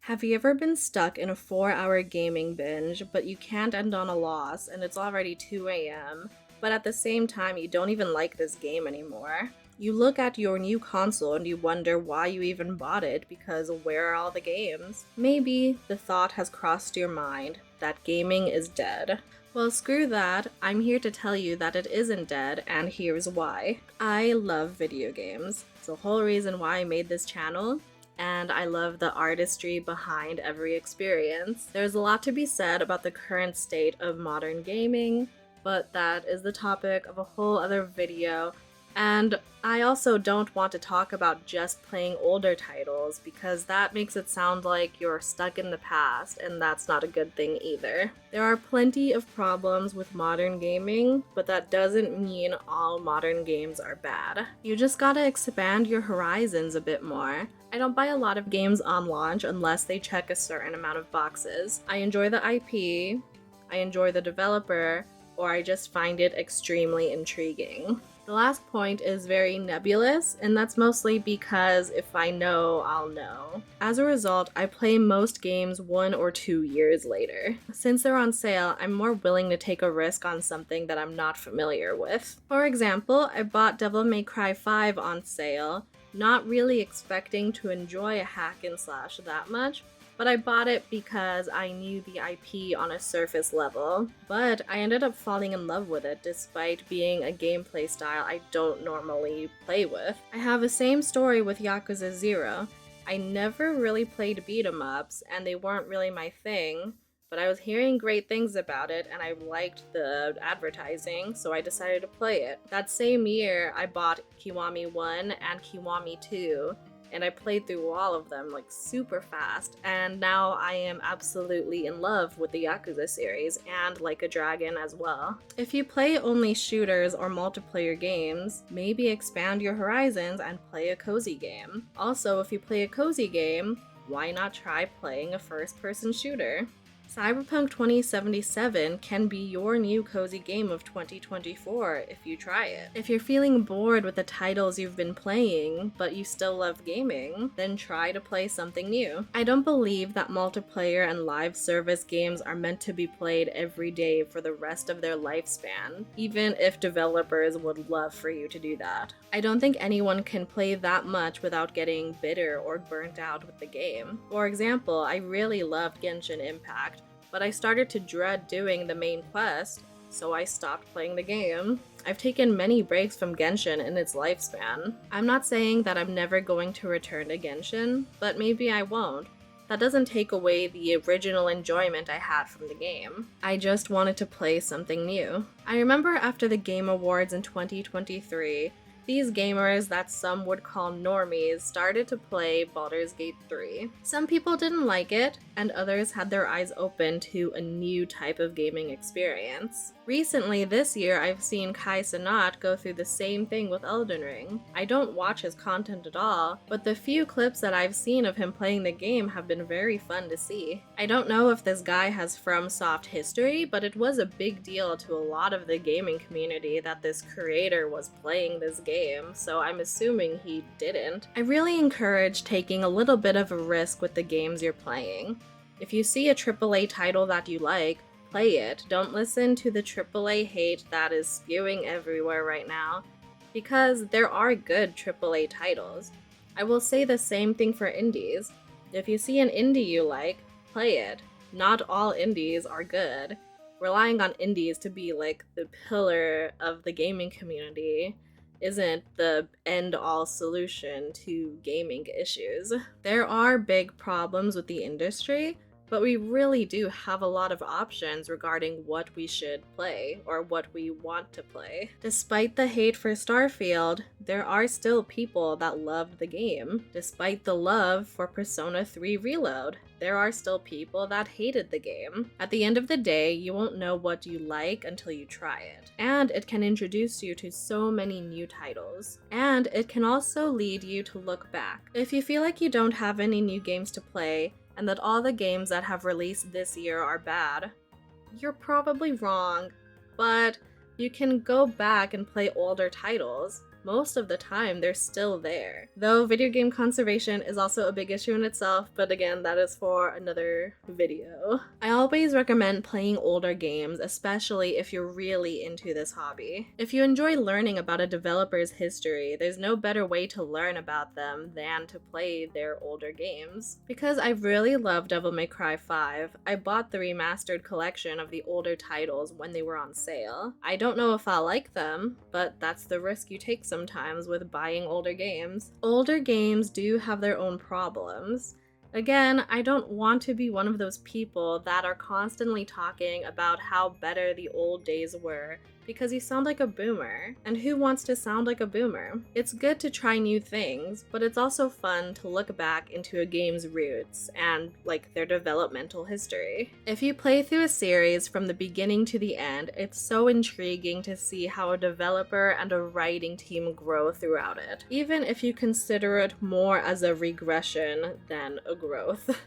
Have you ever been stuck in a 4-hour gaming binge, but you can't end on a loss and it's already 2 a.m., but at the same time you don't even like this game anymore? You look at your new console and you wonder why you even bought it because where are all the games? Maybe the thought has crossed your mind that gaming is dead. Well, screw that. I'm here to tell you that it isn't dead, and here's why. I love video games. It's the whole reason why I made this channel, and I love the artistry behind every experience. There's a lot to be said about the current state of modern gaming, but that is the topic of a whole other video. And I also don't want to talk about just playing older titles because that makes it sound like you're stuck in the past, and that's not a good thing either. There are plenty of problems with modern gaming, but that doesn't mean all modern games are bad. You just gotta expand your horizons a bit more. I don't buy a lot of games on launch unless they check a certain amount of boxes. I enjoy the IP, I enjoy the developer, or I just find it extremely intriguing. The last point is very nebulous, and that's mostly because if I know, I'll know. As a result, I play most games 1 or 2 years later. Since they're on sale, I'm more willing to take a risk on something that I'm not familiar with. For example, I bought Devil May Cry 5 on sale, not really expecting to enjoy a hack and slash that much, but I bought it because I knew the IP on a surface level. But I ended up falling in love with it despite being a gameplay style I don't normally play with. I have the same story with Yakuza 0. I never really played beat 'em ups, and they weren't really my thing, but I was hearing great things about it and I liked the advertising, so I decided to play it. That same year, I bought Kiwami 1 and Kiwami 2, and I played through all of them like super fast, and now I am absolutely in love with the Yakuza series and Like a Dragon as well. If you play only shooters or multiplayer games, maybe expand your horizons and play a cozy game. Also, if you play a cozy game, why not try playing a first-person shooter? Cyberpunk 2077 can be your new cozy game of 2024 if you try it. If you're feeling bored with the titles you've been playing, but you still love gaming, then try to play something new. I don't believe that multiplayer and live service games are meant to be played every day for the rest of their lifespan, even if developers would love for you to do that. I don't think anyone can play that much without getting bitter or burnt out with the game. For example, I really loved Genshin Impact, but I started to dread doing the main quest, so I stopped playing the game. I've taken many breaks from Genshin in its lifespan. I'm not saying that I'm never going to return to Genshin, but maybe I won't. That doesn't take away the original enjoyment I had from the game. I just wanted to play something new. I remember after the Game Awards in 2023, these gamers that some would call normies started to play Baldur's Gate 3. Some people didn't like it, and others had their eyes open to a new type of gaming experience. Recently, this year, I've seen Kai Cenat go through the same thing with Elden Ring. I don't watch his content at all, but the few clips that I've seen of him playing the game have been very fun to see. I don't know if this guy has FromSoft history, but it was a big deal to a lot of the gaming community that this creator was playing this game, so I'm assuming he didn't. I really encourage taking a little bit of a risk with the games you're playing. If you see a AAA title that you like, play it. Don't listen to the AAA hate that is spewing everywhere right now, because there are good AAA titles. I will say the same thing for indies. If you see an indie you like, play it. Not all indies are good. Relying on indies to be like the pillar of the gaming community isn't the end-all solution to gaming issues. There are big problems with the industry, but we really do have a lot of options regarding what we should play or what we want to play. Despite the hate for Starfield, there are still people that loved the game. Despite the love for Persona 3 Reload, there are still people that hated the game. At the end of the day, you won't know what you like until you try it. And it can introduce you to so many new titles. And it can also lead you to look back. If you feel like you don't have any new games to play, and that all the games that have released this year are bad, you're probably wrong, but you can go back and play older titles. most of the time they're still there. Though video game conservation is also a big issue in itself, but again, that is for another video. I always recommend playing older games, especially if you're really into this hobby. If you enjoy learning about a developer's history, there's no better way to learn about them than to play their older games. Because I really love Devil May Cry 5, I bought the remastered collection of the older titles when they were on sale. I don't know if I'll like them, but that's the risk you take sometimes with buying older games. Older games do have their own problems. Again, I don't want to be one of those people that are constantly talking about how better the old days were, because you sound like a boomer. And who wants to sound like a boomer? It's good to try new things, but it's also fun to look back into a game's roots and like their developmental history. If you play through a series from the beginning to the end, it's so intriguing to see how a developer and a writing team grow throughout it, even if you consider it more as a regression than a growth.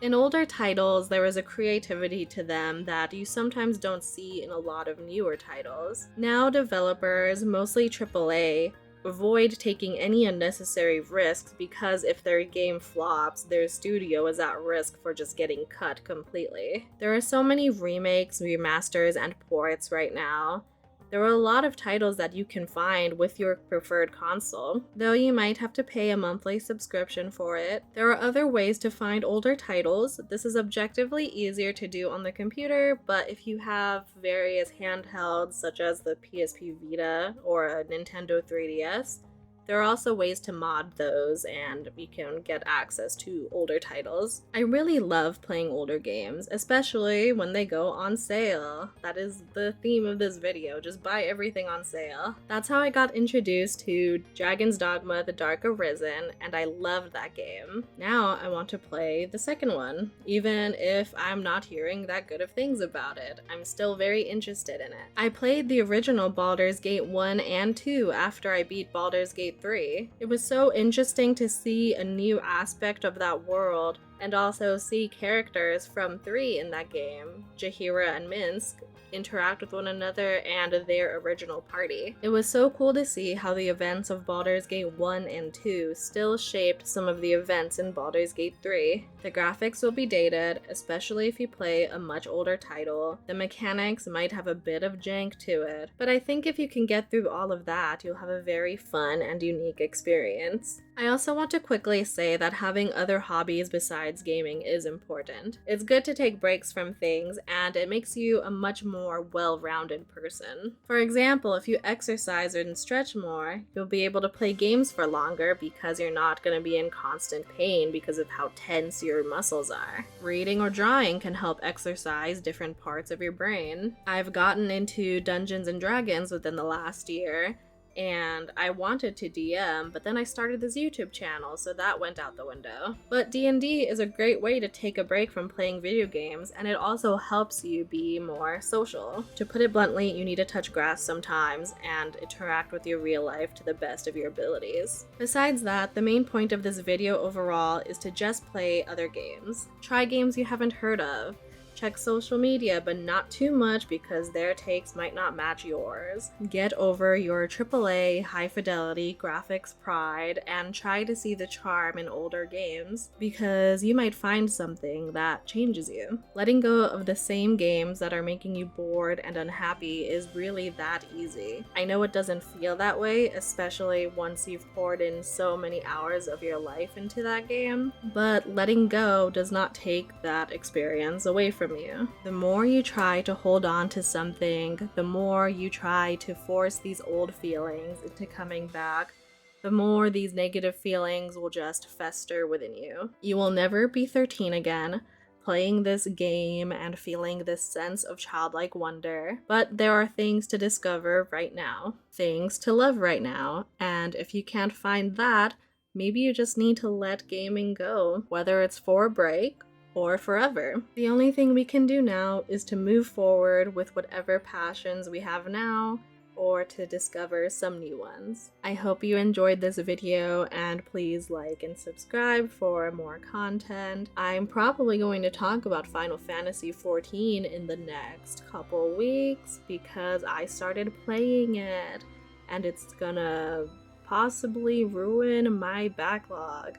In older titles, there is a creativity to them that you sometimes don't see in a lot of newer titles. Now developers, mostly AAA, avoid taking any unnecessary risks because if their game flops, their studio is at risk for just getting cut completely. There are so many remakes, remasters, and ports right now. There are a lot of titles that you can find with your preferred console, though you might have to pay a monthly subscription for it. There are other ways to find older titles. This is objectively easier to do on the computer, but if you have various handhelds such as the PSP Vita or a Nintendo 3DS, there are also ways to mod those and you can get access to older titles. I really love playing older games, especially when they go on sale. That is the theme of this video, just buy everything on sale. That's how I got introduced to Dragon's Dogma: The Dark Arisen, and I loved that game. Now I want to play the second one, even if I'm not hearing that good of things about it. I'm still very interested in it. I played the original Baldur's Gate 1 and 2 after I beat Baldur's Gate 3. It was so interesting to see a new aspect of that world and also see characters from 3 in that game, Jaheira and Minsk, interact with one another and their original party. It was so cool to see how the events of Baldur's Gate 1 and 2 still shaped some of the events in Baldur's Gate 3. The graphics will be dated, especially if you play a much older title. The mechanics might have a bit of jank to it, but I think if you can get through all of that, you'll have a very fun and unique experience. I also want to quickly say that having other hobbies besides gaming is important. It's good to take breaks from things, and it makes you a much more well-rounded person. For example, if you exercise and stretch more, you'll be able to play games for longer because you're not going to be in constant pain because of how tense your muscles are. Reading or drawing can help exercise different parts of your brain. I've gotten into Dungeons and Dragons within the last year, and I wanted to DM, but then I started this YouTube channel, so that went out the window. But D&D is a great way to take a break from playing video games, and it also helps you be more social. To put it bluntly, you need to touch grass sometimes and interact with your real life to the best of your abilities. Besides that, the main point of this video overall is to just play other games. Try games you haven't heard of. Check social media, but not too much because their takes might not match yours. Get over your AAA high-fidelity graphics pride and try to see the charm in older games because you might find something that changes you. Letting go of the same games that are making you bored and unhappy is really that easy. I know it doesn't feel that way, especially once you've poured in so many hours of your life into that game, but letting go does not take that experience away from you. The more you try to hold on to something, the more you try to force these old feelings into coming back, the more these negative feelings will just fester within you. You will never be 13 again, playing this game and feeling this sense of childlike wonder, but there are things to discover right now, things to love right now, and if you can't find that, maybe you just need to let gaming go, whether it's for a break or forever. The only thing we can do now is to move forward with whatever passions we have now, or to discover some new ones. I hope you enjoyed this video, and please like and subscribe for more content. I'm probably going to talk about Final Fantasy XIV in the next couple weeks because I started playing it, and it's gonna possibly ruin my backlog,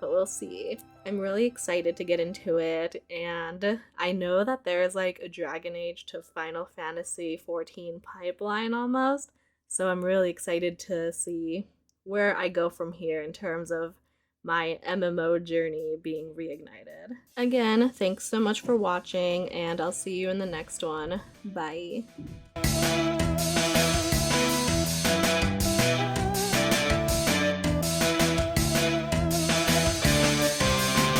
but we'll see. I'm really excited to get into it, and I know that there's like a Dragon Age to Final Fantasy 14 pipeline almost, so I'm really excited to see where I go from here in terms of my MMO journey being reignited. Again, thanks so much for watching, and I'll see you in the next one. Bye.